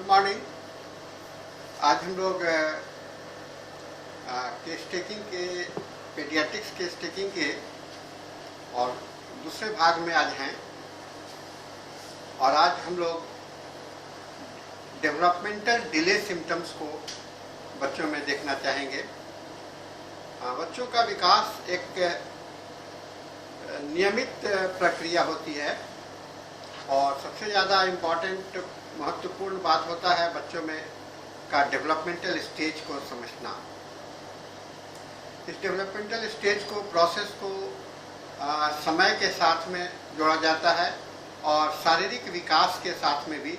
Good morning. आज हम लोग केस टेकिंग के पेडियाट्रिक्स केस टेकिंग के और दूसरे भाग में आज हैं और आज हम लोग डेवलपमेंटल डिले सिम्टम्स को बच्चों में देखना चाहेंगे। बच्चों का विकास एक नियमित प्रक्रिया होती है और सबसे ज़्यादा इम्पॉर्टेंट महत्वपूर्ण बात होता है बच्चों में का डेवलपमेंटल स्टेज को समझना। इस डेवलपमेंटल स्टेज को प्रोसेस को समय के साथ में जोड़ा जाता है और शारीरिक विकास के साथ में भी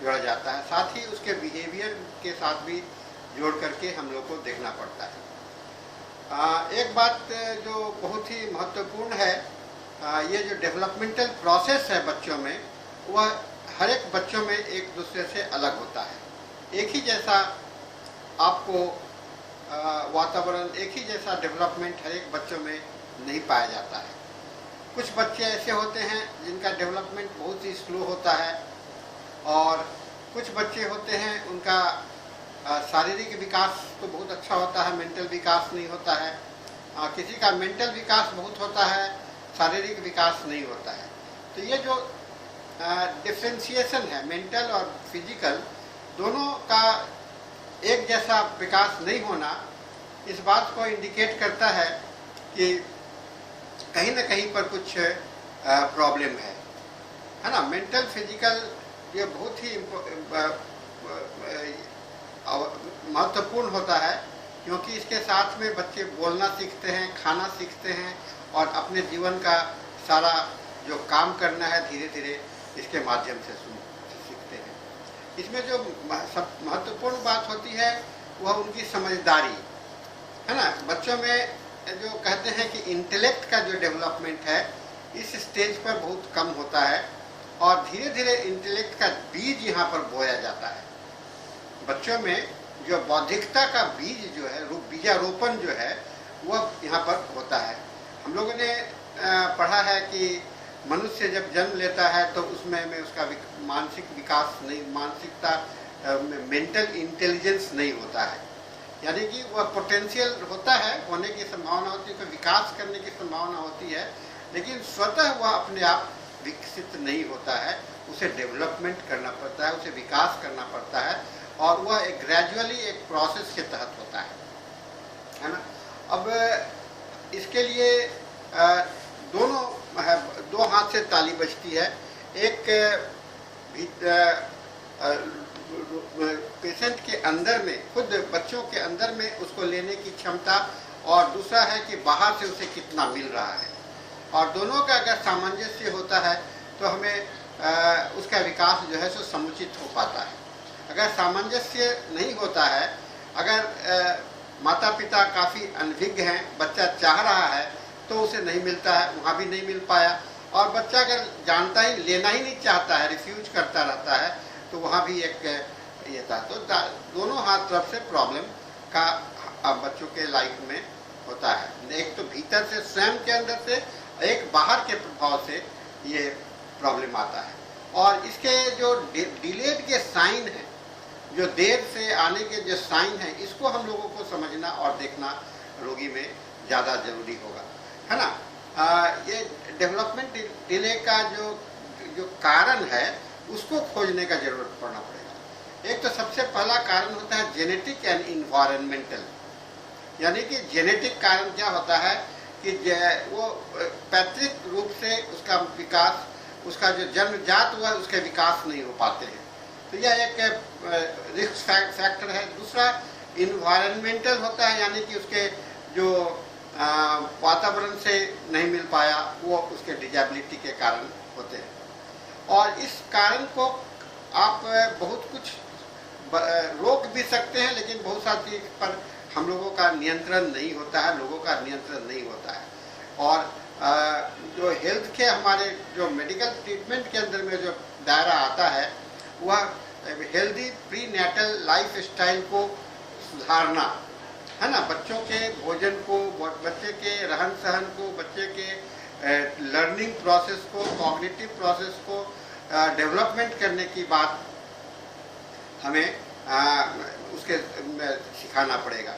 जोड़ा जाता है, साथ ही उसके बिहेवियर के साथ भी जोड़ करके हम लोग को देखना पड़ता है। एक बात जो बहुत ही महत्वपूर्ण है, ये जो डेवलपमेंटल प्रोसेस है बच्चों में, वह हर एक बच्चों में एक दूसरे से अलग होता है। एक ही जैसा आपको वातावरण, एक ही जैसा डेवलपमेंट हर एक बच्चों में नहीं पाया जाता है। कुछ बच्चे ऐसे होते हैं जिनका डेवलपमेंट बहुत ही स्लो होता है और कुछ बच्चे होते हैं उनका शारीरिक विकास तो बहुत अच्छा होता है, मेंटल विकास नहीं होता है। किसी का मेंटल विकास बहुत होता है, शारीरिक विकास नहीं होता है। तो ये जो डिफ्रेंशिएशन है, मेंटल और फिजिकल दोनों का एक जैसा विकास नहीं होना, इस बात को इंडिकेट करता है कि कहीं ना कहीं पर कुछ प्रॉब्लम है ना। मेंटल फिजिकल ये बहुत ही महत्वपूर्ण होता है, क्योंकि इसके साथ में बच्चे बोलना सीखते हैं, खाना सीखते हैं और अपने जीवन का सारा जो काम करना है धीरे धीरे इसके माध्यम से सीखते हैं। इसमें जो सब महत्वपूर्ण बात होती है वह उनकी समझदारी है ना। बच्चों में जो कहते हैं कि इंटेलेक्ट का जो डेवलपमेंट है इस स्टेज पर बहुत कम होता है और धीरे धीरे इंटेलेक्ट का बीज यहाँ पर बोया जाता है। बच्चों में जो बौद्धिकता का बीज जो है, बीजारोपण जो है, वह यहाँ पर होता है। हम लोगों ने पढ़ा है कि मनुष्य जब जन्म लेता है तो उसमें उसका मानसिक विकास नहीं, मानसिकता मेंटल इंटेलिजेंस नहीं होता है, यानी कि वह पोटेंशियल होता है, होने की संभावना होती है, विकास करने की संभावना होती है, लेकिन स्वतः वह अपने आप विकसित नहीं होता है। उसे डेवलपमेंट करना पड़ता है, उसे विकास करना पड़ता है और वह एक ग्रेजुअली एक प्रोसेस के तहत होता है ना। अब इसके लिए दोनों दो हाथ से ताली बजती है। एक पेशेंट के अंदर में, खुद बच्चों के अंदर में उसको लेने की क्षमता, और दूसरा है कि बाहर से उसे कितना मिल रहा है, और दोनों का अगर सामंजस्य होता है तो हमें उसका विकास जो है सो समुचित हो पाता है। अगर सामंजस्य नहीं होता है, अगर माता पिता काफ़ी अनभिज्ञ हैं, बच्चा चाह रहा है तो उसे नहीं मिलता है, वहाँ भी नहीं मिल पाया, और बच्चा अगर जानता ही, लेना ही नहीं चाहता है, रिफ्यूज करता रहता है, तो वहाँ भी एक ये था। तो दोनों हाथ तरफ से प्रॉब्लम का बच्चों के लाइफ में होता है। एक तो भीतर से, स्वयं के अंदर से, एक बाहर के प्रभाव से ये प्रॉब्लम आता है। और इसके जो डिलेड के साइन हैं, जो देर से आने के जो साइन हैं, इसको हम लोगों को समझना और देखना रोगी में ज़्यादा जरूरी होगा, है ना। ये डेवलपमेंट डिले का जो कारण है उसको खोजने का जरूरत पड़ना पड़ेगा। एक तो सबसे पहला कारण होता है जेनेटिक एंड इन्वायरमेंटल, यानी कि जेनेटिक कारण क्या होता है कि वो पैतृक रूप से उसका विकास, उसका जो जन्मजात हुआ उसके विकास नहीं हो पाते हैं, तो यह एक रिस्क फैक्टर है। दूसरा इन्वायरमेंटल होता है, यानी कि उसके जो वातावरण से नहीं मिल पाया, वो उसके डिजेबिलिटी के कारण होते हैं। और इस कारण को आप बहुत कुछ रोक भी सकते हैं, लेकिन बहुत सारी चीज़ पर हम लोगों का नियंत्रण नहीं होता है, लोगों का नियंत्रण नहीं होता है। और जो हेल्थ के हमारे जो मेडिकल ट्रीटमेंट के अंदर में जो दायरा आता है, वह healthy prenatal lifestyle को सुधारना है ना। बच्चों के भोजन को, बच्चे के रहन सहन को, बच्चे के लर्निंग प्रोसेस को, कॉग्निटिव प्रोसेस को डेवलपमेंट करने की बात हमें उसके सिखाना पड़ेगा।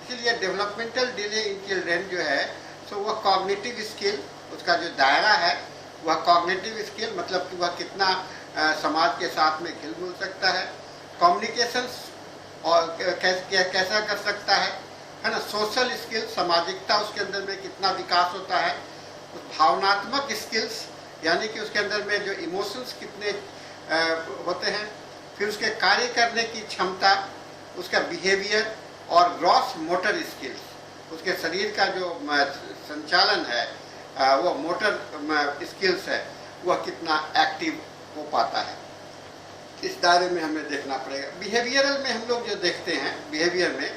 इसीलिए डेवलपमेंटल डिले इन चिल्ड्रेन जो है सो वह कॉग्निटिव स्किल, उसका जो दायरा है वह कॉग्निटिव स्किल मतलब कि वह कितना समाज के साथ में घुल मिल सकता है, कम्युनिकेशंस और कैसा कर सकता है ना, सोशल स्किल सामाजिकता उसके अंदर में कितना विकास होता है, भावनात्मक स्किल्स यानी कि उसके अंदर में जो इमोशंस कितने होते हैं, फिर उसके कार्य करने की क्षमता, उसका बिहेवियर और ग्रॉस मोटर स्किल्स, उसके शरीर का जो संचालन है वो मोटर स्किल्स है वह कितना एक्टिव हो पाता है, इस दायरे में हमें देखना पड़ेगा। बिहेवियरल में हम लोग जो देखते हैं, बिहेवियर में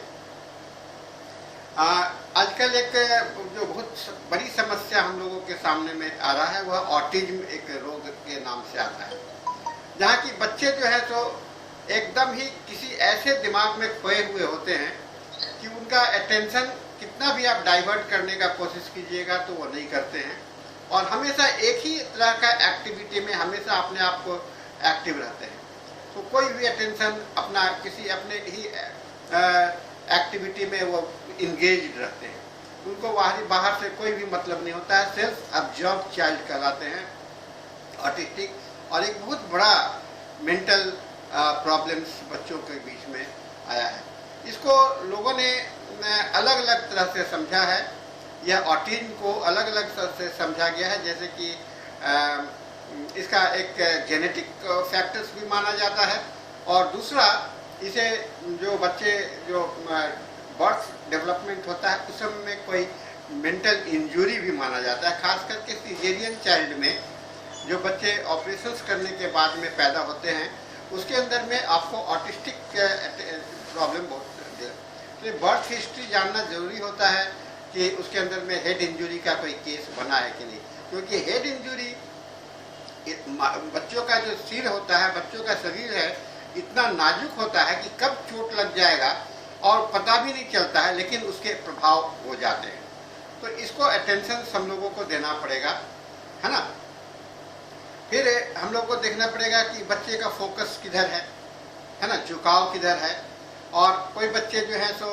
आजकल एक जो बहुत बड़ी समस्या हम लोगों के सामने में आ रहा है वह ऑटिज्म एक रोग के नाम से आता है, जहाँ की बच्चे जो है तो एकदम ही किसी ऐसे दिमाग में खोए हुए होते हैं कि उनका अटेंशन कितना भी आप डाइवर्ट करने का कोशिश कीजिएगा तो वो नहीं करते हैं और हमेशा एक ही तरह का एक्टिविटी में हमेशा अपने आप को एक्टिव रहते हैं। तो कोई भी अटेंशन अपना किसी अपने ही एक्टिविटी में वो इंगेज्ड रहते हैं, उनको बाहर से कोई भी मतलब नहीं होता है, सेल्फ अब्जॉर्ब चाइल्ड कहलाते हैं ऑटिस्टिक, और एक बहुत बड़ा मेंटल प्रॉब्लम्स बच्चों के बीच में आया है। इसको लोगों ने अलग अलग तरह से समझा है, यह ऑटिज्म को अलग अलग तरह से समझा गया है, जैसे कि इसका एक जेनेटिक फैक्टर्स भी माना जाता है और दूसरा इसे जो बच्चे जो बर्थ डेवलपमेंट होता है उस समय में कोई मेंटल इंजरी भी माना जाता है, खास करके सिजेरियन चाइल्ड में जो बच्चे ऑपरेशंस करने के बाद में पैदा होते हैं उसके अंदर में आपको ऑटिस्टिक प्रॉब्लम बहुत तो बर्थ हिस्ट्री जानना जरूरी होता है कि उसके अंदर में हेड इंजरी का कोई केस बना है कि नहीं, क्योंकि हेड इंजरी बच्चों का जो सिर होता है, बच्चों का शरीर है इतना नाजुक होता है कि कब चोट लग जाएगा और पता भी नहीं चलता है, लेकिन उसके प्रभाव हो जाते हैं। तो इसको अटेंशन हम लोगों को देना पड़ेगा, है ना। फिर हम लोग को देखना पड़ेगा कि बच्चे का फोकस किधर है ना, झुकाव किधर है, और कोई बच्चे जो है सो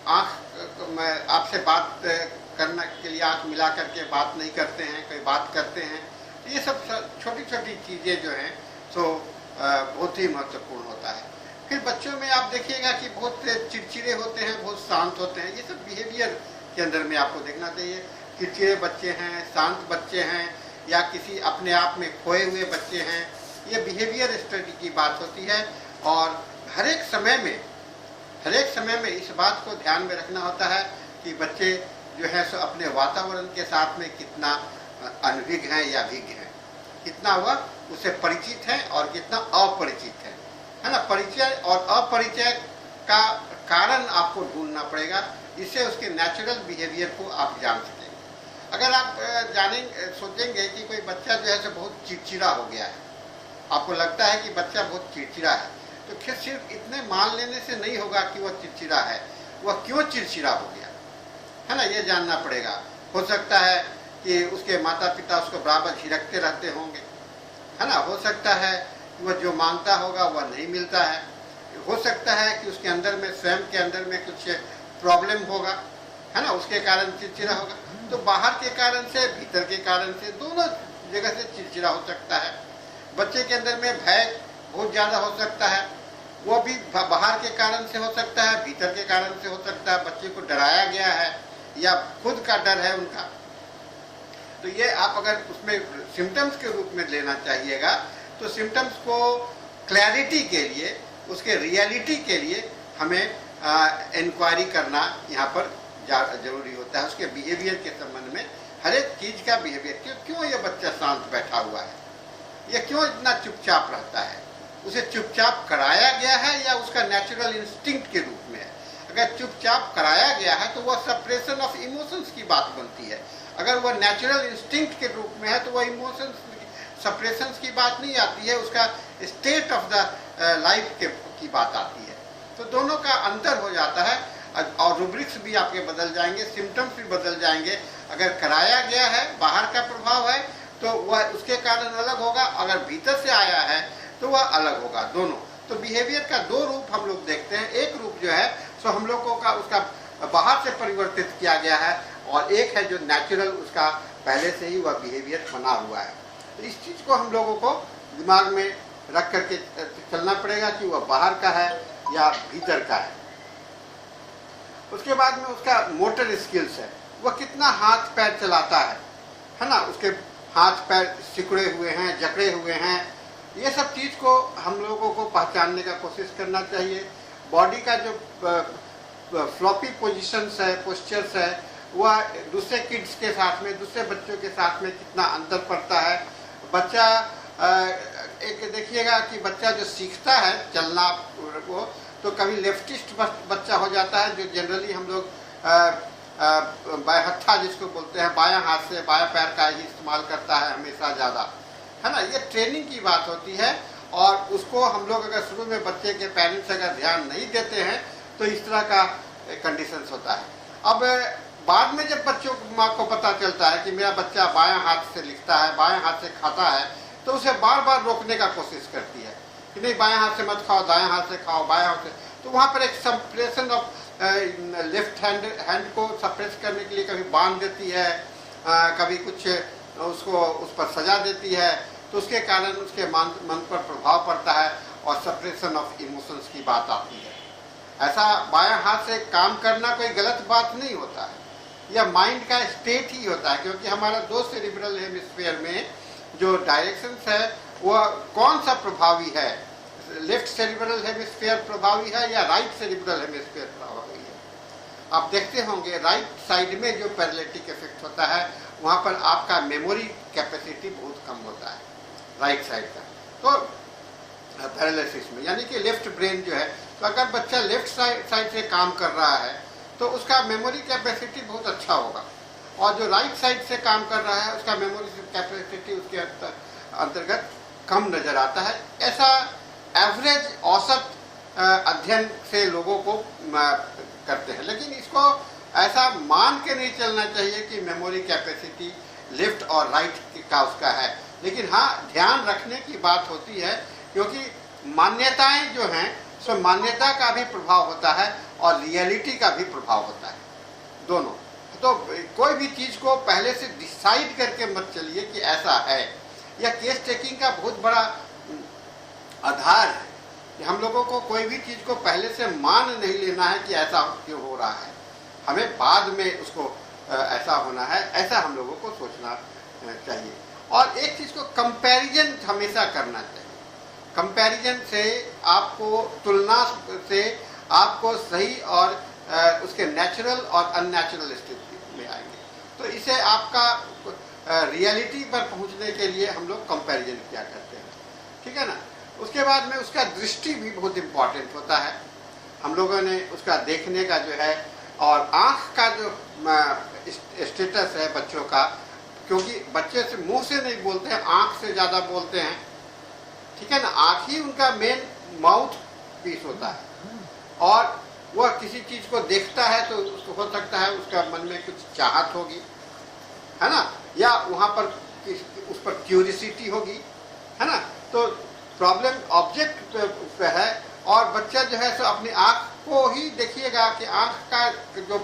आँख आपसे बात करने के लिए आँख मिला करके बात नहीं करते हैं, कोई बात करते हैं, ये सब छोटी छोटी चीज़ें जो हैं सो बहुत ही महत्वपूर्ण होता है। फिर बच्चों में आप देखिएगा कि बहुत चिड़चिड़े होते हैं, बहुत शांत होते हैं, ये सब बिहेवियर के अंदर में आपको देखना चाहिए। चिड़चिड़े बच्चे हैं, शांत बच्चे हैं या किसी अपने आप में खोए हुए बच्चे हैं, ये बिहेवियर स्टडी की बात होती है और हर एक समय में इस बात को ध्यान में रखना होता है कि बच्चे जो है सो अपने वातावरण के साथ में कितना अनभिज्ञ हैं या विज्ञ हैं, कितना वह उससे परिचित है और कितना अपरिचित है ना। परिचय और अपरिचय का कारण आपको ढूंढना पड़ेगा, इससे उसके नेचुरल बिहेवियर को आप जान सकेंगे। अगर आप सोचेंगे कि कोई बच्चा जो है सो बहुत चिड़चिड़ा हो गया है, आपको लगता है कि बच्चा बहुत चिड़चिड़ा है, तो फिर सिर्फ इतने मान लेने से नहीं होगा कि वह चिड़चिड़ा है, वह क्यों चिड़चिड़ा हो गया है ना, ये जानना पड़ेगा। हो सकता है कि उसके माता पिता उसको बराबर झिड़कते रहते होंगे, है ना, हो सकता है कि वह जो मांगता होगा वह नहीं मिलता है, हो सकता है कि उसके अंदर में स्वयं के अंदर में कुछ प्रॉब्लम होगा, है ना, उसके कारण चिड़चिड़ा होगा। तो बाहर के कारण से, भीतर के कारण से, दोनों जगह से चिड़चिड़ा हो सकता है। बच्चे के अंदर में भय बहुत ज़्यादा हो सकता है, वो भी बाहर के कारण से हो सकता है, भीतर के कारण से हो सकता है, बच्चे को डराया गया है या खुद का डर है उनका। तो ये आप अगर उसमें सिम्टम्स के रूप में लेना चाहिएगा तो सिम्टम्स को क्लैरिटी के लिए, उसके रियलिटी के लिए हमें इंक्वायरी करना यहाँ पर जरूरी होता है। उसके बिहेवियर के संबंध में हर एक चीज़ का बिहेवियर, क्यों ये बच्चा शांत बैठा हुआ है, ये क्यों इतना चुपचाप रहता है, उसे चुपचाप कराया गया है या उसका नेचुरल इंस्टिंक्ट के रूप में है। अगर चुपचाप कराया गया है तो वह सप्रेशन ऑफ इमोशंस की बात बनती है, अगर वह नेचुरल इंस्टिंक्ट के रूप में है तो वह इमोशंस सप्रेशंस की बात नहीं आती है, उसका स्टेट ऑफ द लाइफ की बात आती है। तो दोनों का अंतर हो जाता है और रूब्रिक्स भी आपके बदल जाएंगे, सिम्टम्स भी बदल जाएंगे। अगर कराया गया है, बाहर का प्रभाव है तो वह उसके कारण अलग होगा, अगर भीतर से आया है तो वह अलग होगा, दोनों। तो बिहेवियर का दो रूप हम लोग देखते हैं। एक रूप जो है सो हम लोगों का उसका बाहर से परिवर्तित किया गया है, और एक है जो नेचुरल, उसका पहले से ही वह बिहेवियर बना हुआ है। तो इस चीज़ को हम लोगों को दिमाग में रख करके चलना पड़ेगा कि वह बाहर का है या भीतर का है। उसके बाद में उसका मोटर स्किल्स है, वह कितना हाथ पैर चलाता है ना, उसके हाथ पैर सिकुड़े हुए हैं, जकड़े हुए हैं, ये सब चीज़ को हम लोगों को पहचानने का कोशिश करना चाहिए। बॉडी का जो फ्लॉपी पोजीशंस है, पोस्चर्स है, वह दूसरे किड्स के साथ में, दूसरे बच्चों के साथ में कितना अंतर पड़ता है। बच्चा एक देखिएगा कि बच्चा जो सीखता है चलना वो, तो कभी लेफ्टिस्ट बच्चा हो जाता है, जो जनरली हम लोग बाएं जिसको बोलते हैं, बायां हाथ से बायां पैर का ही इस्तेमाल करता है हमेशा ज़्यादा, है ना। ये ट्रेनिंग की बात होती है, और उसको हम लोग अगर शुरू में बच्चे के पेरेंट्स अगर ध्यान नहीं देते हैं तो इस तरह का कंडीशंस होता है। अब बाद में जब बच्चों माँ को पता चलता है कि मेरा बच्चा बायां हाथ से लिखता है, बायां हाथ से खाता है, तो उसे बार बार रोकने का कोशिश करती है कि नहीं, बायां हाथ से मत खाओ, दायां हाथ से खाओ, बायां हाथ से। तो वहाँ पर एक सप्रेशन ऑफ लेफ्ट हैंड को सप्रेस करने के लिए कभी बांध देती है, कभी कुछ उसको उस पर सजा देती है, तो उसके कारण उसके मन पर प्रभाव पड़ता है और सप्रेशन ऑफ इमोशंस की बात आती है। ऐसा बायां हाथ से काम करना कोई गलत बात नहीं होता है, यह माइंड का स्टेट ही होता है, क्योंकि हमारा दो सेरिब्रल हेमिस्फीयर में जो डायरेक्शंस है वह कौन सा प्रभावी है, लेफ्ट सेरिब्रल हेमिस्फीयर प्रभावी है या राइट सेरिब्रल हेमिस्फीयर प्रभावी है। आप देखते होंगे राइट साइड में जो पैरालिटिक इफेक्ट होता है वहाँ पर आपका मेमोरी कैपेसिटी बहुत कम होता है राइट साइड का, तो पैरालिसिस में, यानी कि लेफ्ट ब्रेन जो है, तो अगर बच्चा लेफ्ट साइड से काम कर रहा है तो उसका मेमोरी कैपेसिटी बहुत अच्छा होगा, और जो राइट साइड से काम कर रहा है उसका मेमोरी कैपेसिटी उसके अंतर्गत कम नजर आता है। ऐसा एवरेज औसत अध्ययन से लोगों को करते हैं, लेकिन इसको ऐसा मान के नहीं चलना चाहिए कि मेमोरी कैपेसिटी लेफ्ट और राइट का उसका है। लेकिन हाँ, ध्यान रखने की बात होती है, क्योंकि मान्यताएं जो हैं सो मान्यता का भी प्रभाव होता है और रियलिटी का भी प्रभाव होता है, दोनों। तो कोई भी चीज़ को पहले से डिसाइड करके मत चलिए कि ऐसा है। यह केस टेकिंग का बहुत बड़ा आधार है कि हम लोगों को कोई भी चीज़ को पहले से मान नहीं लेना है कि ऐसा क्यों हो रहा है, हमें बाद में उसको ऐसा होना है, ऐसा हम लोगों को सोचना चाहिए। और एक चीज़ को कंपैरिजन हमेशा करना चाहिए। कंपैरिजन से आपको, तुलना से आपको सही और उसके नेचुरल और अननेचुरल स्थिति में आएंगे। तो इसे आपका रियलिटी पर पहुंचने के लिए हम लोग कंपैरिजन किया करते हैं, ठीक है ना। उसके बाद में उसका दृष्टि भी बहुत इम्पॉर्टेंट होता है। हम लोगों ने उसका देखने का जो है, और आँख का जो स्टेटस है बच्चों का, क्योंकि बच्चे से मुंह से नहीं बोलते हैं, आँख से ज़्यादा बोलते हैं, ठीक है ना। आँख ही उनका मेन माउथ पीस होता है, और वह किसी चीज़ को देखता है तो हो सकता है उसका मन में कुछ चाहत होगी, है ना, या वहाँ पर उस पर क्यूरियोसिटी होगी, है ना। तो प्रॉब्लम ऑब्जेक्ट पे है, और बच्चा जो है सो अपनी आँख को ही देखिएगा कि आँख का जो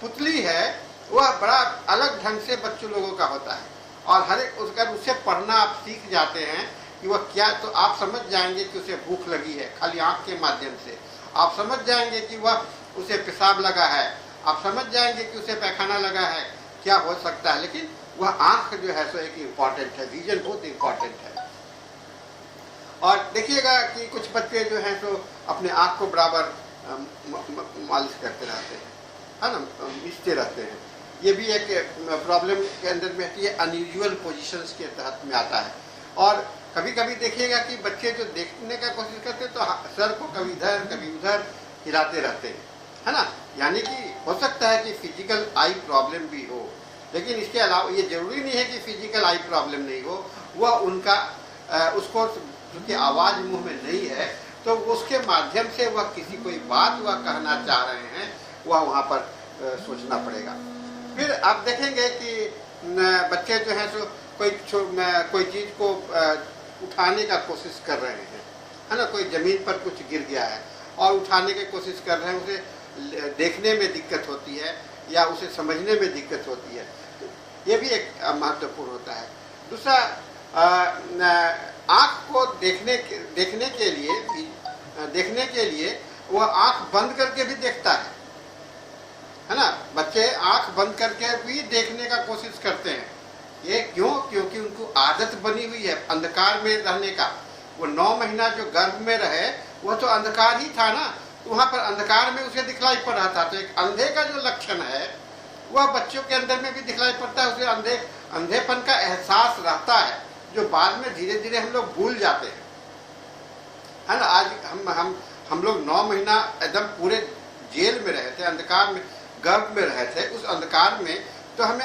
पुतली है वह बड़ा अलग ढंग से बच्चों लोगों का होता है, और हर एक उससे पढ़ना आप सीख जाते हैं कि वह क्या, तो आप समझ जाएंगे कि उसे भूख लगी है खाली आँख के माध्यम से, आप समझ जाएंगे कि वह उसे पेशाब लगा है, आप समझ जाएंगे कि उसे पैखाना लगा है, क्या हो सकता है। लेकिन वह आँख जो है सो एक इम्पॉर्टेंट है, विजन बहुत इम्पॉर्टेंट है। और देखिएगा कि कुछ बच्चे जो हैं सो अपने आँख को बराबर मालिश करते रहते हैं, है ना, मिचते रहते हैं। ये भी एक प्रॉब्लम के अंदर में आती है, अनयूजुअल पोजीशंस के तहत में आता है। और कभी कभी देखिएगा कि बच्चे जो देखने का कोशिश करते हैं तो सर को कभी इधर कभी उधर हिलाते रहते हैं, है ना। यानी कि हो सकता है कि फिजिकल आई प्रॉब्लम भी हो, लेकिन इसके अलावा ये जरूरी नहीं है कि फिजिकल आई प्रॉब्लम नहीं हो। वह उनका उसको क्योंकि आवाज़ मुंह में नहीं है तो उसके माध्यम से वह किसी कोई बात वह कहना चाह रहे हैं, वह वहाँ पर सोचना पड़ेगा। फिर आप देखेंगे कि बच्चे जो हैं सो कोई चीज़ को उठाने का कोशिश कर रहे हैं, है ना, कोई ज़मीन पर कुछ गिर गया है और उठाने की कोशिश कर रहे हैं, उसे देखने में दिक्कत होती है या उसे समझने में दिक्कत होती है, तो ये भी एक महत्वपूर्ण होता है। दूसरा, आँख को देखने के लिए वह आँख बंद करके भी देखता है ना। बच्चे आँख बंद करके भी देखने का कोशिश करते हैं। ये क्यों? क्योंकि उनको आदत बनी हुई है अंधकार में रहने का। वो 9 महीना जो गर्भ में रहे वह तो अंधकार ही था ना, तो वहाँ पर अंधकार में उसे दिखलाई पड़ रहा था। तो एक अंधे का जो लक्षण है वह बच्चों के अंदर में भी दिखलाई पड़ता है। उसे अंधेपन का एहसास रहता है, जो बाद में धीरे धीरे हम लोग भूल जाते हैं, है ना। आज हम लोग 9 महीना एकदम पूरे जेल में रहे थे, अंधकार में गर्भ में रहे थे। उस अंधकार में तो हमें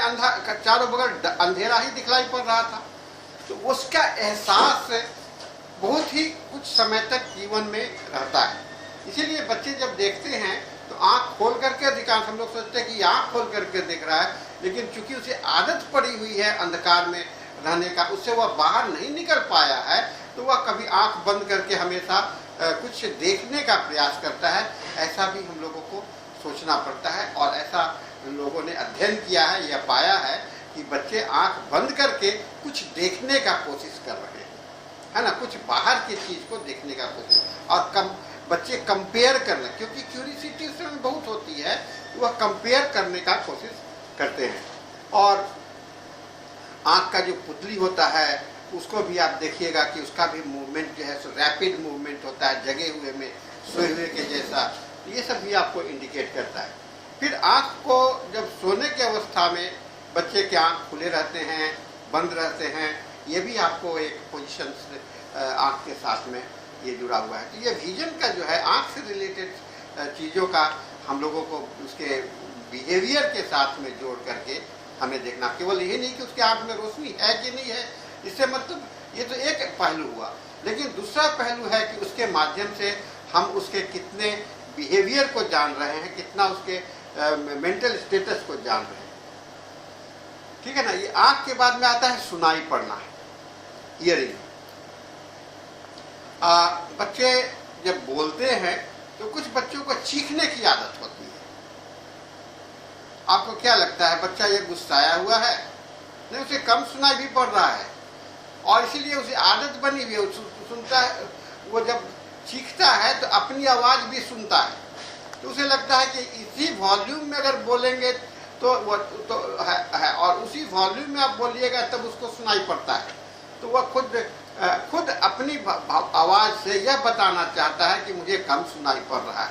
चारों बगल अंधेरा ही दिखलाई पड़ रहा था। तो उसका एहसास बहुत ही कुछ समय तक जीवन में रहता है। इसीलिए बच्चे जब देखते हैं तो आंख खोल करके, अधिकांश हम लोग सोचते हैं कि आंख खोल करके देख रहा है, लेकिन चूंकि उसे आदत पड़ी हुई है अंधकार में रहने का, उससे वह बाहर नहीं निकल पाया है, तो वह कभी आंख बंद करके हमेशा कुछ देखने का प्रयास करता है। ऐसा भी हम लोगों को सोचना पड़ता है, और ऐसा लोगों ने अध्ययन किया है, यह पाया है कि बच्चे आंख बंद करके कुछ देखने का कोशिश कर रहे हैं, है ना, कुछ बाहर की चीज को देखने का कोशिश। और बच्चे कंपेयर करना, क्योंकि क्यूरियोसिटी उसमें बहुत होती है, वह कंपेयर करने का कोशिश करते हैं। और आंख का जो पुतली होता है उसको भी आप देखिएगा कि उसका भी मूवमेंट जो है सो रैपिड मूवमेंट होता है, जगे हुए में सोए हुए के जैसा। ये सब भी आपको इंडिकेट करता है। फिर आंख को जब सोने की अवस्था में बच्चे के आंख खुले रहते हैं, बंद रहते हैं, ये भी आपको एक पोजीशन आंख के साथ में ये जुड़ा हुआ है। तो ये विजन का जो है आंख से रिलेटेड चीज़ों का हम लोगों को उसके बिहेवियर के साथ में जोड़ करके हमें देखना। केवल यही नहीं कि उसके आंख में रोशनी है कि नहीं है, इससे मतलब ये तो एक पहलू हुआ, लेकिन दूसरा पहलू है कि उसके माध्यम से हम उसके कितने बिहेवियर को जान रहे हैं, कितना उसके मेंटल स्टेटस को जान रहे हैं। ठीक है ना। ये आंख के बाद में आता है सुनाई पड़ना, हियरिंग। बच्चे जब बोलते हैं तो कुछ बच्चों को चीखने की आदत होती है। आपको क्या लगता है, बच्चा ये गुस्साया हुआ है? नहीं, उसे कम सुनाई भी पड़ रहा है, और इसीलिए उसे आदत बनी हुई है, सुनता है। वो जब चीखता है तो अपनी आवाज भी सुनता है, तो उसे लगता है कि इसी वॉल्यूम में अगर बोलेंगे तो वो तो है, और उसी वॉल्यूम में आप बोलिएगा तब उसको सुनाई पड़ता है। तो वह खुद अपनी आवाज से यह बताना चाहता है कि मुझे कम सुनाई पड़ रहा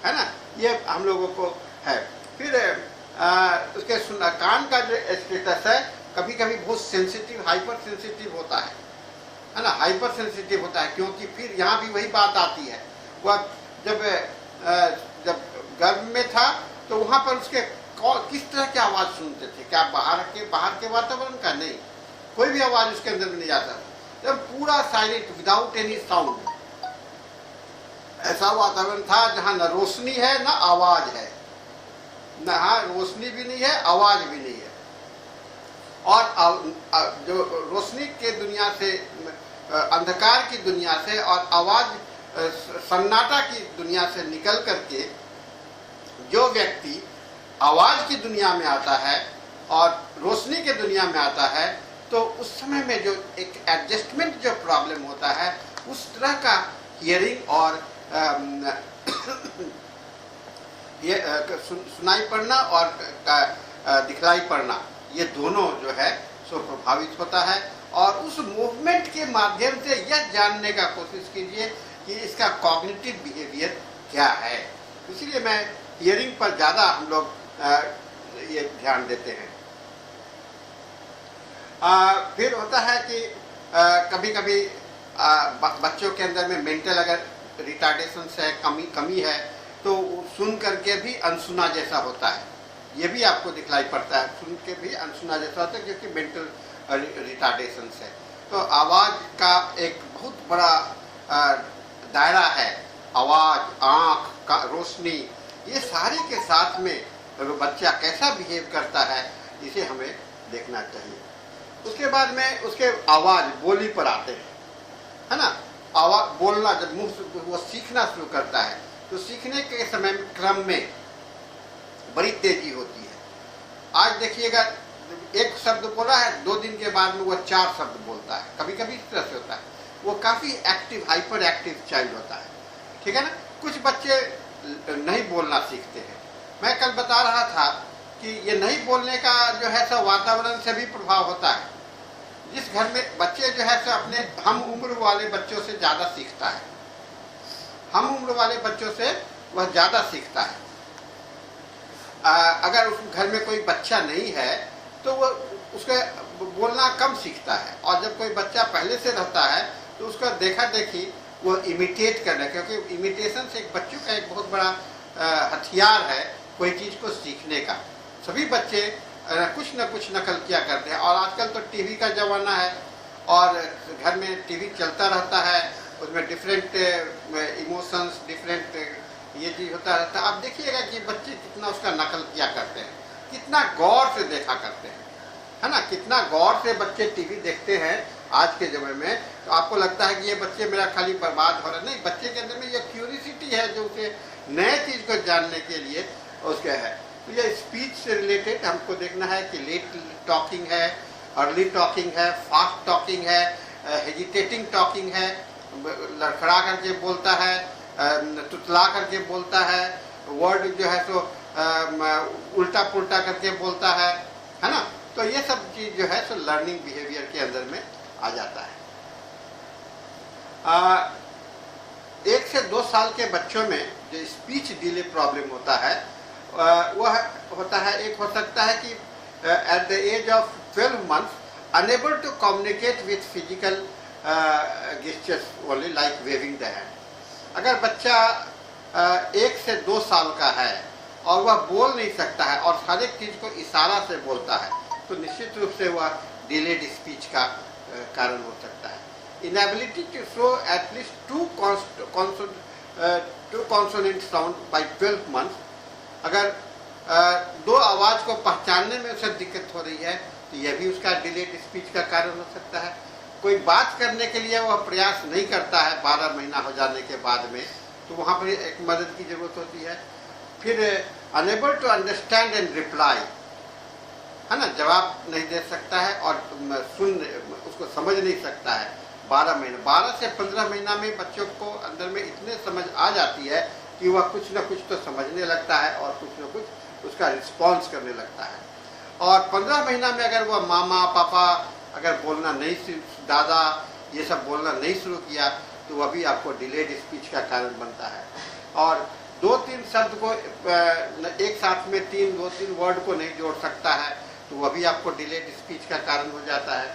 है ना। ये हम लोगों को है। फिर उसके कान का जो स्टेटस है, कभी कभी बहुत सेंसिटिव, हाइपर सेंसिटिव होता है ना, हाइपर सेंसिटिव होता है। क्योंकि फिर यहाँ भी वही बात आती है, वह जब गर्भ में था तो वहाँ पर उसके किस तरह की आवाज़ सुनते थे? क्या बाहर के वातावरण का? नहीं, कोई भी आवाज़ उसके अंदर में नहीं आता। जब पूरा साइलेंट, विदाउट एनी साउंड, ऐसा वातावरण था जहाँ न रोशनी है न आवाज है, न हाँ रोशनी भी नहीं है, आवाज भी नहीं है। और जो रोशनी के दुनिया से, अंधकार की दुनिया से और आवाज सन्नाटा की दुनिया से निकल करके जो व्यक्ति आवाज की दुनिया में आता है और रोशनी के दुनिया में आता है, तो उस समय में जो एक एडजस्टमेंट जो प्रॉब्लम होता है, उस तरह का हियरिंग और ये सुनाई पड़ना और दिखलाई पड़ना, ये दोनों जो है सो प्रभावित होता है। और उस मूवमेंट के माध्यम से यह जानने का कोशिश कीजिए कि इसका कॉग्निटिव बिहेवियर क्या है। इसीलिए मैं हियरिंग पर ज़्यादा हम लोग ये ध्यान देते हैं। फिर होता है कि कभी कभी बच्चों के अंदर में मेंटल अगर रिटार्डेशन है, कमी है, तो सुन करके भी अनसुना जैसा होता है। ये भी आपको दिखलाई पड़ता है, सुन के भी अनसुना जैसा होता है, क्योंकि मेंटल रिटार्डेशन है। तो आवाज़ का एक बहुत बड़ा दायरा है, आवाज़, आँख का रोशनी, ये सारे के साथ में बच्चा कैसा बिहेव करता है, इसे हमें देखना चाहिए। उसके बाद में उसके आवाज़, बोली पर आते हैं, है ना। आवाज बोलना, जब मुंह से वो सीखना शुरू करता है तो सीखने के समय क्रम में बड़ी तेजी होती है। आज देखिएगा एक शब्द बोला है, 2 दिन के बाद में वो 4 शब्द बोलता है, कभी कभी इस तरह से होता है। वो काफ़ी एक्टिव, हाइपर एक्टिव चाइल्ड होता है, ठीक है ना। कुछ बच्चे नहीं बोलना सीखते हैं। मैं कल बता रहा था कि ये नहीं बोलने का जो है सो वातावरण से भी प्रभाव होता है। जिस घर में बच्चे जो है सो अपने हम उम्र वाले बच्चों से ज़्यादा सीखता है, हम उम्र वाले बच्चों से वह ज़्यादा सीखता है। अगर उस घर में कोई बच्चा नहीं है तो वो उसका बोलना कम सीखता है, और जब कोई बच्चा पहले से रहता है तो उसका देखा देखी वो इमिटेट करना, क्योंकि इमिटेशन से एक बच्चों का एक बहुत बड़ा हथियार है कोई चीज़ को सीखने का। सभी बच्चे कुछ न कुछ नकल किया करते हैं, और आजकल तो टीवी का ज़माना है और घर में टीवी चलता रहता है, उसमें डिफरेंट इमोशंस, डिफरेंट ये चीज़ होता रहता है। आप देखिएगा कि बच्चे कितना उसका नकल किया करते हैं, कितना गौर से देखा करते हैं, है ना। कितना गौर से बच्चे टीवी देखते हैं आज के समय में। तो आपको लगता है कि ये बच्चे मेरा खाली बर्बाद हो रहा है, नहीं, बच्चे के अंदर में ये क्यूरियोसिटी है जो उसे नए चीज़ को जानने के लिए उसके है। तो ये स्पीच से रिलेटेड हमको देखना है कि लेट टॉकिंग है, अर्ली टॉकिंग है, फास्ट टॉकिंग है, हेजिटेटिंग टॉकिंग है, लड़खड़ा करके बोलता है, तुतला करके बोलता है, वर्ड जो है सो उल्टा पुल्टा करके बोलता है ना। तो ये सब चीज़ जो है सो लर्निंग बिहेवियर के अंदर में आ जाता है। 1 से 2 साल के बच्चों में जो स्पीच डिले प्रॉब्लम होता है वह होता है, एक हो सकता है कि at the age of 12 months unable to communicate with physical gestures only like waving the hand. अगर बच्चा 1 से 2 साल का है और वह बोल नहीं सकता है और हर एक चीज़ को इशारा से बोलता है तो निश्चित रूप से वह डिलेड स्पीच का कारण हो सकता है। Inability to show at least 2 consonant sound by 12 months। अगर 2 आवाज़ को पहचानने में उसे दिक्कत हो रही है तो यह भी उसका डिलेड स्पीच का कारण हो सकता है। कोई बात करने के लिए वह प्रयास नहीं करता है 12 महीना हो जाने के बाद में, तो वहाँ पर एक मदद की ज़रूरत होती है। फिर unable to understand and reply, है ना, जवाब नहीं दे सकता है और उसको समझ नहीं सकता है। 12 से 15 महीना में बच्चों को अंदर में इतने समझ आ जाती है कि वह कुछ न कुछ तो समझने लगता है और कुछ न कुछ उसका रिस्पॉन्स करने लगता है। और 15 महीना में अगर वह मामा पापा अगर बोलना नहीं, दादा ये सब बोलना नहीं शुरू किया तो वह भी आपको डिलेड स्पीच का कारण बनता है। और 2-3 शब्द को एक साथ में 2-3 वर्ड को नहीं जोड़ सकता है तो वह भी आपको डिलेड स्पीच का कारण हो जाता है।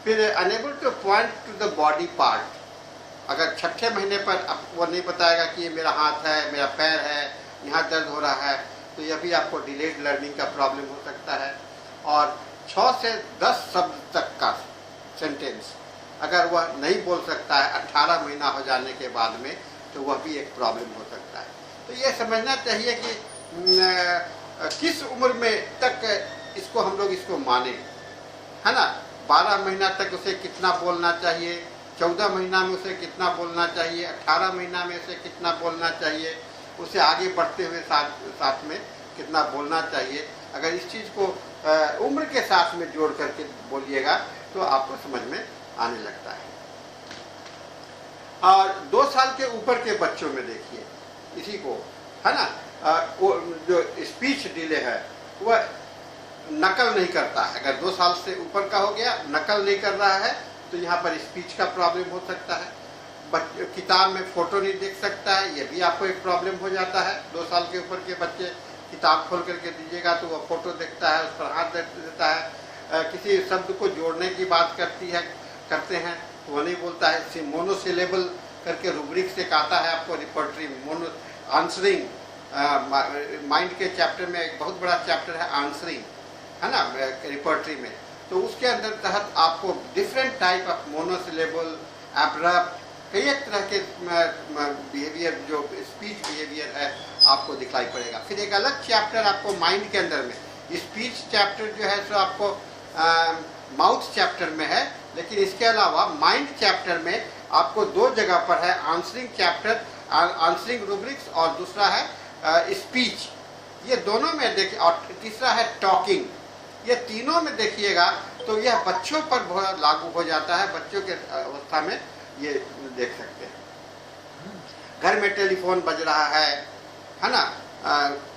फिर unable two point two the body part, अगर 6ठे महीने पर वो नहीं बताएगा कि ये मेरा हाथ है, मेरा पैर है, यहाँ दर्द हो रहा है, तो यह भी आपको डिलेड लर्निंग का प्रॉब्लम हो सकता है। और 6 से 10 शब्द तक का सेंटेंस अगर वह नहीं बोल सकता है 18 महीना हो जाने के बाद में तो वह भी एक प्रॉब्लम हो सकता है। तो ये समझना चाहिए कि किस उम्र में तक इसको हम लोग इसको माने, है ना। 12 महीना तक उसे कितना बोलना चाहिए, 14 महीना में उसे कितना बोलना चाहिए, 18 महीना में उसे कितना बोलना चाहिए, उसे आगे बढ़ते हुए साथ में कितना बोलना चाहिए। अगर इस चीज़ को उम्र के साथ में जोड़ करके बोलिएगा तो आपको समझ में आने लगता है। और 2 साल के ऊपर के बच्चों में देखिए इसी को, है ना, जो स्पीच डिले है वह नकल नहीं करता है। अगर 2 साल से ऊपर का हो गया, नकल नहीं कर रहा है तो यहाँ पर स्पीच का प्रॉब्लम हो सकता है। किताब में फ़ोटो नहीं देख सकता है, यह भी आपको एक प्रॉब्लम हो जाता है। 2 साल के ऊपर के बच्चे किताब खोल करके दीजिएगा तो वह फ़ोटो देखता है, उस पर हाथ देता है, किसी शब्द को जोड़ने की बात करते हैं तो वह नहीं बोलता है। मोनोसिलेबल करके रूब्रिक से कहता है आपको रिपोर्टरी मोनो आंसरिंग, माइंड के चैप्टर में एक बहुत बड़ा चैप्टर है आंसरिंग, है ना, रिपोर्टरी में। तो उसके अंदर तहत आपको different type of monosyllable, abrupt, कई एक तरह के बिहेवियर जो स्पीच बिहेवियर है आपको दिखाई पड़ेगा। फिर एक अलग चैप्टर आपको माइंड के अंदर में, स्पीच चैप्टर जो है सो आपको माउथ चैप्टर में है, लेकिन इसके अलावा माइंड चैप्टर में आपको दो जगह पर है, आंसरिंग चैप्टर, आंसरिंग रूब्रिक्स, और दूसरा है स्पीच। ये दोनों में देखिए, और तीसरा है टॉकिंग। ये तीनों में देखिएगा तो यह बच्चों पर बहुत लागू हो जाता है। बच्चों के अवस्था में ये देख सकते हैं। घर में टेलीफोन बज रहा है ना,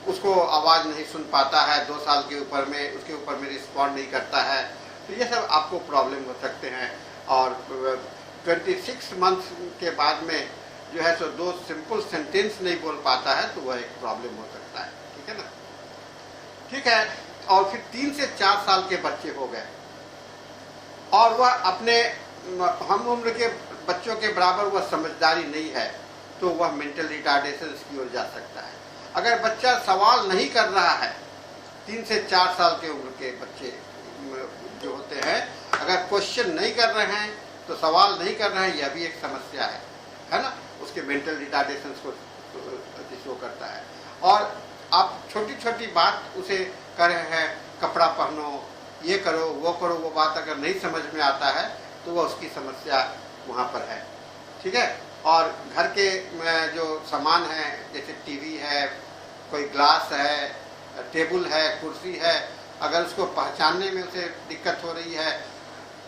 उसको आवाज़ नहीं सुन पाता है, 2 साल के ऊपर में उसके ऊपर में रिस्पॉन्ड नहीं करता है, तो ये सब आपको प्रॉब्लम हो सकते हैं। और 26 मंथ के बाद में जो है सो 2 सिंपल सेंटेंस नहीं बोल पाता है, तो वह एक प्रॉब्लम हो सकता है। ठीक है ना, ठीक है। और फिर 3 से 4 साल के बच्चे हो गए और वह अपने हम उम्र के बच्चों के बराबर वह समझदारी नहीं है, तो वह मेंटल रिटार्डेशन की ओर जा सकता है। अगर बच्चा सवाल नहीं कर रहा है, 3 से 4 साल के उम्र के बच्चे जो होते हैं, अगर क्वेश्चन नहीं कर रहे हैं तो सवाल नहीं कर रहे हैं, यह भी एक समस्या है ना, उसके मेंटल रिटार्डेशन को शो करता है। और आप छोटी छोटी बात उसे कर रहे हैं, कपड़ा पहनो, ये करो, वो बात अगर नहीं समझ में आता है तो वह उसकी समस्या वहाँ पर है। ठीक है। और घर के जो सामान है, जैसे टीवी है, कोई ग्लास है, टेबल है, कुर्सी है, अगर उसको पहचानने में उसे दिक्कत हो रही है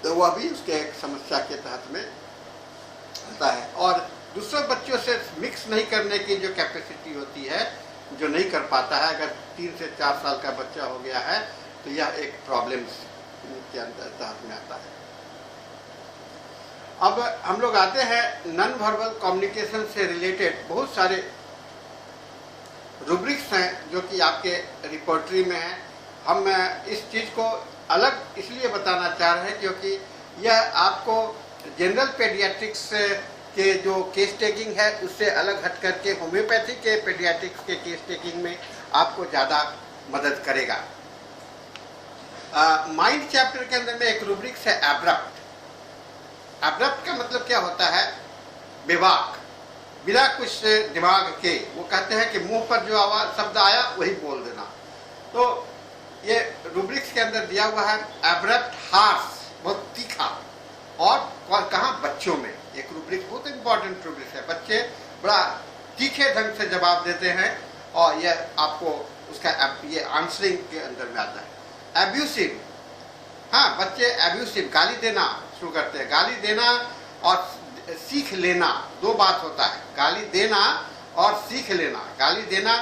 तो वह भी उसके एक समस्या के तहत में आता है। और दूसरे बच्चों से मिक्स नहीं करने की जो कैपेसिटी होती है, जो नहीं कर पाता है, अगर 3 से 4 साल का बच्चा हो गया है तो यह एक प्रॉब्लम के अंदर तहत में आता है। अब हम लोग आते हैं नॉन वर्बल कम्युनिकेशन से रिलेटेड बहुत सारे रूब्रिक्स हैं जो कि आपके रिपोर्टरी में हैं। हम इस चीज़ को अलग इसलिए बताना चाह रहे हैं क्योंकि यह आपको जनरल पेडियाट्रिक्स के जो केस टेकिंग है उससे अलग हट करके होम्योपैथी के पेडियाट्रिक्स के केस टेकिंग में आपको ज़्यादा मदद करेगा। माइंड चैप्टर के अंदर में एक रूब्रिक्स है एब्रप्ट। एब्रप्ट का मतलब क्या होता है? बेबाक, बिना कुछ दिमाग के। वो कहते हैं कि मुंह पर जो आवाज शब्द आया वही बोल देना। तो ये रूब्रिक्स के अंदर दिया हुआ है एब्रप्ट, हार्श, बहुत तीखा। और कहाँ? बच्चों में। एक रूब्रिक्स बहुत इंपॉर्टेंट रूब्रिक्स है। बच्चे बड़ा तीखे ढंग से जवाब देते हैं और यह आपको उसका ये आंसरिंग के अंदर में आता है। एब्यूसिव, हाँ, बच्चे एब्यूसिव, गाली देना शुरू करते हैं। गाली देना और सीख लेना, दो बात होता है, गाली देना और सीख लेना। गाली देना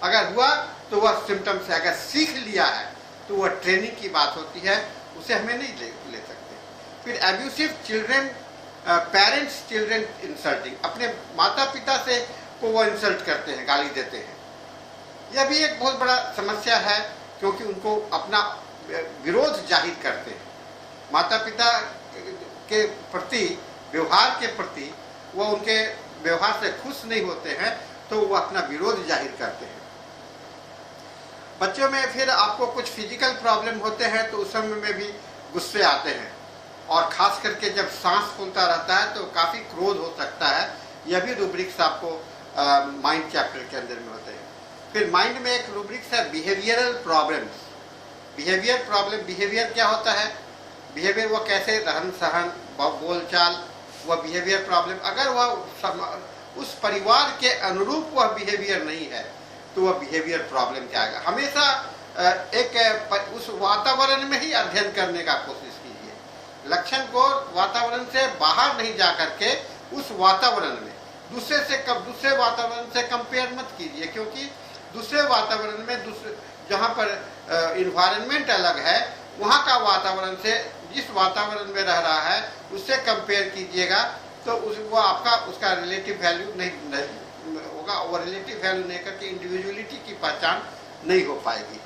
अगर हुआ तो वह सिम्टम्स है, अगर सीख लिया है तो वह ट्रेनिंग की बात होती है, उसे हमें नहीं ले सकते। फिर abusive children, parents children insulting, अपने माता पिता से को वो इंसल्ट करते हैं, गाली देते हैं। यह भी एक बहुत बड़ा समस्या है क्योंकि उनको अपना विरोध जाहिर करते हैं। माता पिता के प्रति, व्यवहार के प्रति वो उनके व्यवहार से खुश नहीं होते हैं तो वो अपना विरोध जाहिर करते हैं। बच्चों में फिर आपको कुछ फिजिकल प्रॉब्लम होते हैं तो उस समय में भी गुस्से आते हैं और खास करके जब सांस फूलता रहता है तो काफ़ी क्रोध हो सकता है। यह भी रूब्रिक्स आपको माइंड चैप्टर के अंदर में होते हैं। फिर माइंड में एक रूब्रिक्स है behavioural problems. Behaviour problem, behaviour क्या होता है? बिहेवियर वो कैसे रहन सहन, बोलचाल, वह बिहेवियर प्रॉब्लम। अगर वह उस परिवार के अनुरूप वह बिहेवियर नहीं है तो वह बिहेवियर प्रॉब्लम क्या आएगा? हमेशा उस वातावरण में ही अध्ययन करने का कोशिश कीजिए। लक्षण को वातावरण से बाहर नहीं जा करके उस वातावरण में दूसरे वातावरण से कंपेयर मत कीजिए, क्योंकि दूसरे वातावरण में जहाँ पर इन्वायरमेंट अलग है, वहाँ का वातावरण से जिस वातावरण में रह रहा है उससे कंपेयर कीजिएगा तो वो आपका उसका रिलेटिव वैल्यू नहीं होगा, और रिलेटिव वैल्यू नहीं करके इंडिविजुअलिटी की पहचान नहीं हो पाएगी।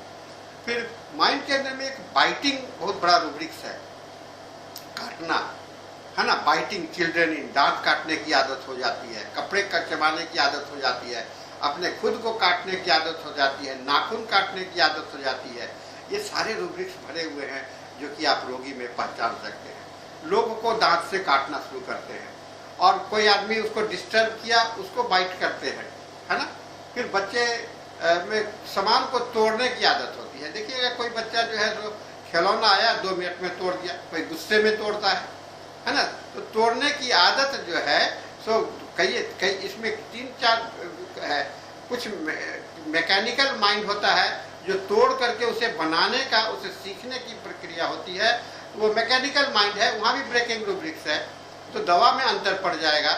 फिर माइंड के अंदर में एक बाइटिंग बहुत बड़ा रूब्रिक्स है, काटना, है ना। बाइटिंग चिल्ड्रन इन, दांत काटने की आदत हो जाती है, कपड़े चबाने की आदत हो जाती है, अपने खुद को काटने की आदत हो जाती है, नाखून काटने की आदत हो जाती है। ये सारे रूब्रिक्स भरे हुए हैं जो कि आप रोगी में पहचान सकते हैं। लोगों को दांत से काटना शुरू करते हैं और कोई आदमी उसको डिस्टर्ब किया उसको बाइट करते हैं, है ना। फिर बच्चे में सामान को तोड़ने की आदत होती है। देखिएगा कोई बच्चा जो है जो खिलौना आया 2 मिनट में तोड़ दिया, कोई गुस्से में तोड़ता है ना। तो तोड़ने की आदत जो है सो कई इसमें 3-4 है। कुछ मैकेनिकल माइंड होता है जो तोड़ करके उसे बनाने का, उसे सीखने की प्रक्रिया होती है, वो मैकेनिकल माइंड है, वहाँ भी ब्रेकिंग रूब्रिक्स है। तो दवा में अंतर पड़ जाएगा।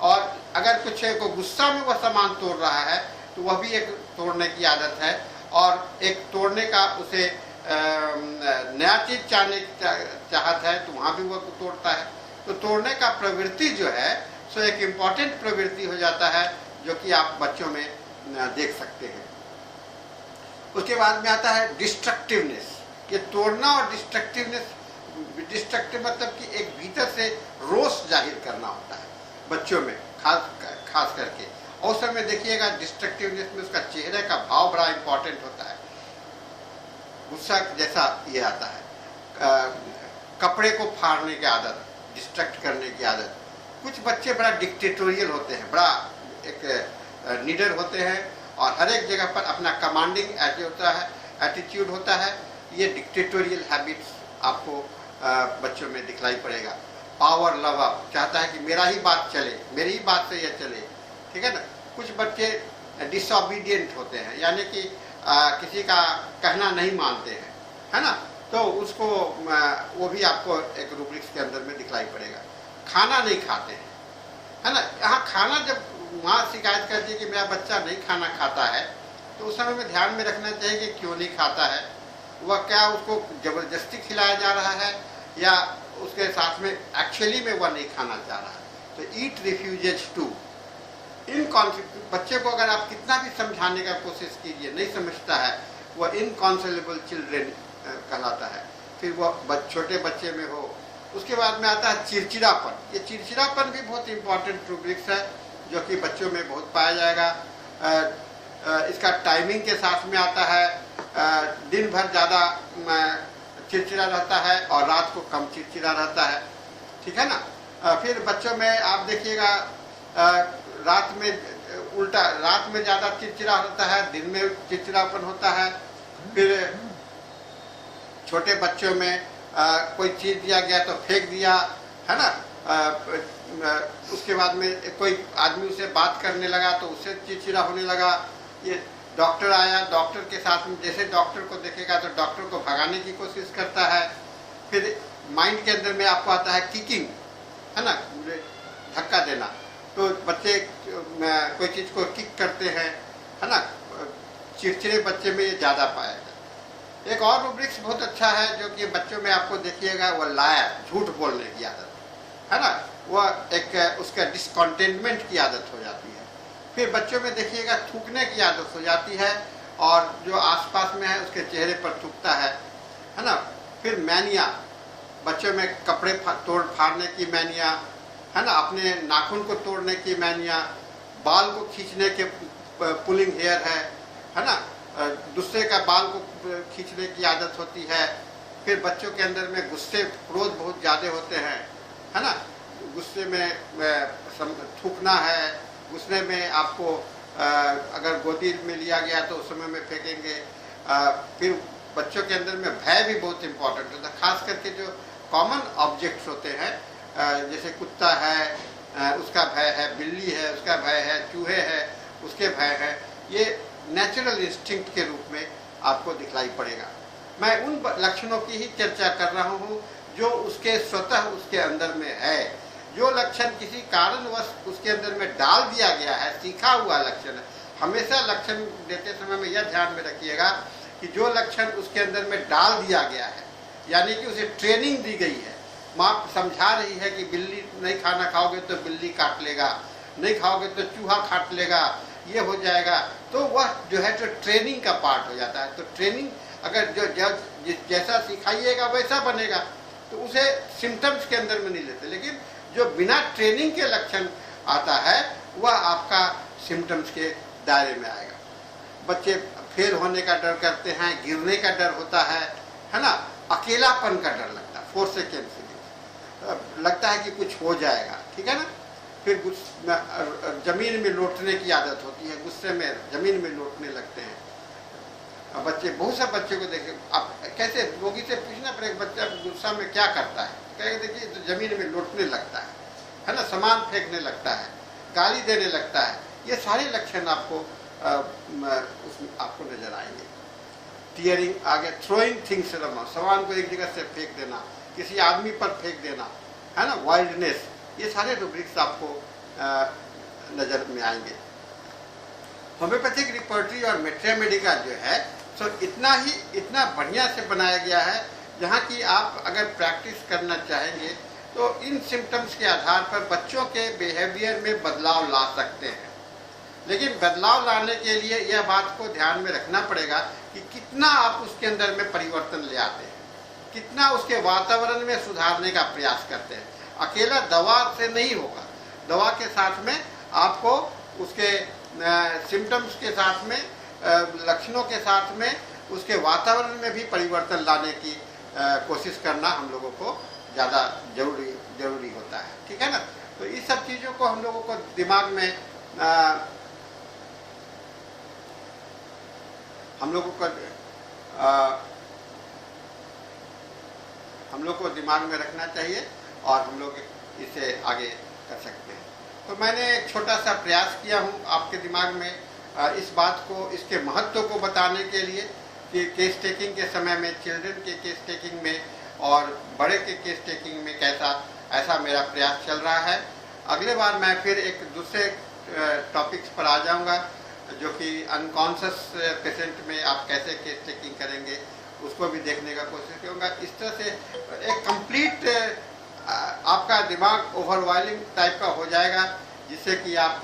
और अगर कुछ को गुस्सा में वह सामान तोड़ रहा है तो वह भी एक तोड़ने की आदत है। और एक तोड़ने का उसे नया चीज चाहने की चाहत है तो वहाँ भी वह तोड़ता है। तो तोड़ने का प्रवृत्ति जो है सो एक इम्पॉर्टेंट प्रवृत्ति हो जाता है जो कि आप बच्चों में देख सकते हैं। उसके बाद में आता है डिस्ट्रक्टिवनेस। ये तोड़ना और डिस्ट्रक्टिवनेस, डिस्ट्रक्टिव मतलब कि एक भीतर से रोष जाहिर करना होता है बच्चों में, खास करके। और समय देखिएगा डिस्ट्रक्टिवनेस में उसका चेहरे का भाव बड़ा इंपॉर्टेंट होता है। गुस्सा जैसा ये आता है, कपड़े को फाड़ने की आदत, डिस्ट्रक्ट करने की आदत। कुछ बच्चे बड़ा डिक्टेटोरियल होते हैं, बड़ा एक लीडर होते हैं और हर एक जगह पर अपना कमांडिंग एटीट्यूड होता है। ये डिक्टेटोरियल हैबिट्स आपको बच्चों में दिखलाई पड़ेगा। पावर लवर चाहता है कि मेरा ही बात चले, मेरी ही बात से यह चले, ठीक है ना। कुछ बच्चे डिसओबीडियंट होते हैं, यानी कि किसी का कहना नहीं मानते हैं, है ना। तो उसको वो भी आपको एक रूब्रिक्स के अंदर में दिखलाई पड़ेगा। खाना नहीं खाते हैं, है ना। यहाँ खाना जब माँ शिकायत करती है कि मेरा बच्चा नहीं खाना खाता है, तो उस समय में ध्यान में रखना चाहिए कि क्यों नहीं खाता है। वह क्या उसको जबरदस्ती खिलाया जा रहा है या उसके साथ में एक्चुअली में वह नहीं खाना चाह रहा है। तो ईट रिफ्यूजेज टू बच्चे को अगर आप कितना भी समझाने का कोशिश कीजिए, नहीं समझता है, वह इनकॉन्सोलेबल चिल्ड्रेन कहलाता है। फिर वह छोटे बच्चे में हो। उसके बाद में आता है चिड़चिड़ापन। ये चिड़चिड़ापन भी बहुत इंपॉर्टेंट रूब्रिक्स है जो कि बच्चों में बहुत पाया जाएगा। इसका टाइमिंग के साथ में आता है। दिन भर ज़्यादा चिड़चिड़ा रहता है और रात को कम चिड़चिड़ा रहता है, ठीक है ना। फिर बच्चों में आप देखिएगा रात में उल्टा, रात में ज़्यादा चिड़चिड़ा होता है, दिन में चिड़चिड़ापन होता है। फिर छोटे बच्चों में कोई चीज़ दिया गया तो फेंक दिया, है ना। उसके बाद में कोई आदमी उसे बात करने लगा तो उससे चिड़चिड़ा होने लगा। ये डॉक्टर आया, डॉक्टर के साथ में जैसे डॉक्टर को देखेगा तो डॉक्टर को भगाने की कोशिश करता है। फिर माइंड के अंदर में आपको आता है किकिंग, है ना, धक्का देना। तो बच्चे कोई चीज़ को किक करते हैं, है ना। चिड़चिड़े बच्चे में ये ज़्यादा पाया जाता है। एक और रूब्रिक्स बहुत अच्छा है जो कि बच्चों में आपको देखिएगा, वह लायर, झूठ बोलने की आदत, है ना। वह एक उसका डिसकंटेनमेंट की आदत हो जाती है। फिर बच्चों में देखिएगा थूकने की आदत हो जाती है और जो आसपास में है उसके चेहरे पर थूकता है ना। फिर मैनिया, बच्चों में कपड़े तोड़ फाड़ने की मैनिया, है ना, अपने नाखून को तोड़ने की मैनिया, बाल को खींचने के पुलिंग हेयर है ना, दूसरे का बाल को खींचने की आदत होती है। फिर बच्चों के अंदर में गुस्से, क्रोध बहुत ज़्यादा होते हैं, है ना। गुस्से में थूकना है, गुस्से में आपको अगर गोदी में लिया गया तो उस समय में फेंकेंगे। फिर बच्चों के अंदर में भय भी बहुत इम्पोर्टेंट होता है, खास करके जो कॉमन ऑब्जेक्ट्स होते हैं, जैसे कुत्ता है उसका भय है, बिल्ली है उसका भय है, चूहे है उसके भय है। ये नेचुरल इंस्टिंक्ट के रूप में आपको दिखलाई पड़ेगा। मैं उन लक्षणों की ही चर्चा कर रहा हूँ जो उसके स्वतः उसके अंदर में है। जो लक्षण किसी कारणवश उसके अंदर में डाल दिया गया है, सीखा हुआ लक्षण है। हमेशा लक्षण देते समय में यह ध्यान में रखिएगा कि जो लक्षण उसके अंदर में डाल दिया गया है, यानी कि उसे ट्रेनिंग दी गई है, माँ समझा रही है कि बिल्ली नहीं खाना खाओगे तो बिल्ली काट लेगा, नहीं खाओगे तो चूहा काट लेगा, ये हो जाएगा, तो वह जो है जो ट्रेनिंग का पार्ट हो जाता है। तो ट्रेनिंग अगर जो जैसा सिखाइएगा वैसा बनेगा, तो उसे सिम्टम्स के अंदर में नहीं लेते। लेकिन जो बिना ट्रेनिंग के लक्षण आता है वह आपका सिम्टम्स के दायरे में आएगा। बच्चे फेल होने का डर करते हैं, गिरने का डर होता है ना, अकेलापन का डर लगता है, 4 सेकेंड से लगता है कि कुछ हो जाएगा, ठीक है ना। फिर जमीन में लौटने की आदत होती है, गुस्से में जमीन में लौटने लगते हैं बच्चे। बहुत से बच्चे को देखे, आप कैसे रोगी से पूछना पड़ेगा बच्चा गुस्सा में क्या करता है, कह देखिए तो जमीन में लौटने लगता है ना, सामान फेंकने लगता है, गाली देने लगता है, ये सारे लक्षण आपको उसमें आपको नजर आएंगे। टीयरिंग, आगे थ्रोइंग थिंग्स अराउंड, सामान को एक जगह से फेंक देना, किसी आदमी पर फेंक देना, है ना, वाइल्डनेस, ये सारे रूब्रिक्स आपको नजर में आएंगे। होम्योपैथिक रिपर्टरी और मेट्रिया मेडिका जो है सो इतना बढ़िया से बनाया गया है, जहाँ की आप अगर प्रैक्टिस करना चाहेंगे तो इन सिम्टम्स के आधार पर बच्चों के बिहेवियर में बदलाव ला सकते हैं। लेकिन बदलाव लाने के लिए यह बात को ध्यान में रखना पड़ेगा कि कितना आप उसके अंदर में परिवर्तन ले आते हैं, कितना उसके वातावरण में सुधारने का प्रयास करते हैं। अकेला दवा से नहीं होगा, दवा के साथ में आपको उसके सिम्टम्स के साथ में, लक्षणों के साथ में, उसके वातावरण में भी परिवर्तन लाने की कोशिश करना हम लोगों को ज़्यादा जरूरी होता है, ठीक है ना। तो इस सब चीज़ों को हम लोगों को दिमाग में हम लोग को दिमाग में रखना चाहिए और हम लोग इसे आगे कर सकते हैं। तो मैंने एक छोटा सा प्रयास किया हूँ आपके दिमाग में इस बात को, इसके महत्व को बताने के लिए कि केस टेकिंग के समय में, चिल्ड्रन के केस टेकिंग में और बड़े के केस टेकिंग में कैसा, ऐसा मेरा प्रयास चल रहा है। अगले बार मैं फिर एक दूसरे टॉपिक्स पर आ जाऊंगा, जो कि अनकॉन्शियस पेशेंट में आप कैसे केस टेकिंग करेंगे उसको भी देखने का कोशिश करूँगा। इस तरह से एक कंप्लीट आपका दिमाग ओवरवेलमिंग टाइप का हो जाएगा, जिससे कि आप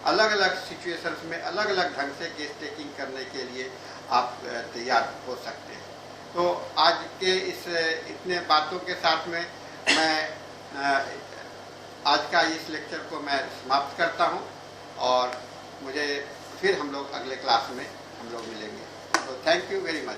अलग अलग सिचुएशंस में अलग अलग ढंग से केस टेकिंग करने के लिए आप तैयार हो सकते हैं। तो आज के इतने बातों के साथ में मैं आज का इस लेक्चर को मैं समाप्त करता हूं, और मुझे फिर हम लोग अगले क्लास में हम लोग मिलेंगे। तो थैंक यू वेरी मच।